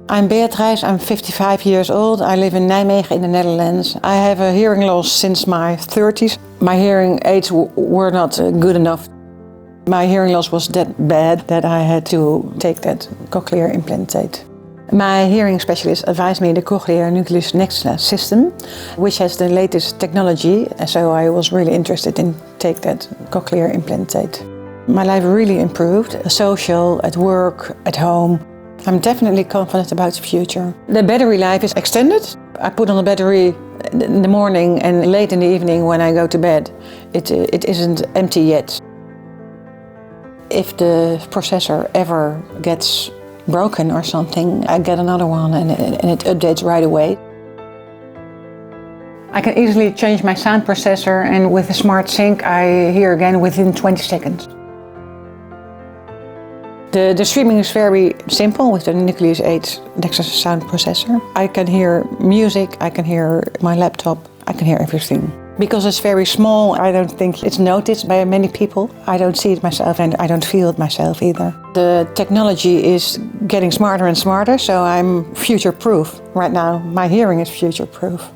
I'm Beatrijs, I'm 55 years old. I live in Nijmegen in the Netherlands. I have a hearing loss since my 30s. My hearing aids were not good enough. My hearing loss was that bad that I had to take that Cochlear implantate. My hearing specialist advised me the Cochlear Nucleus Nexa System, which has the latest technology, so I was really interested in take that Cochlear implantate. My life really improved, social, at work, at home. I'm definitely confident about the future. The battery life is extended. I put on the battery in the morning and late in the evening when I go to bed. It isn't empty yet. If the processor ever gets broken or something, I get another one and it updates right away. I can easily change my sound processor, and with a smart sync I hear again within 20 seconds. The streaming is very simple with the Nucleus Nexa sound processor. I can hear music, I can hear my laptop, I can hear everything. Because it's very small, I don't think it's noticed by many people. I don't see it myself and I don't feel it myself either. The technology is getting smarter and smarter, so I'm future-proof. Right now, my hearing is future-proof.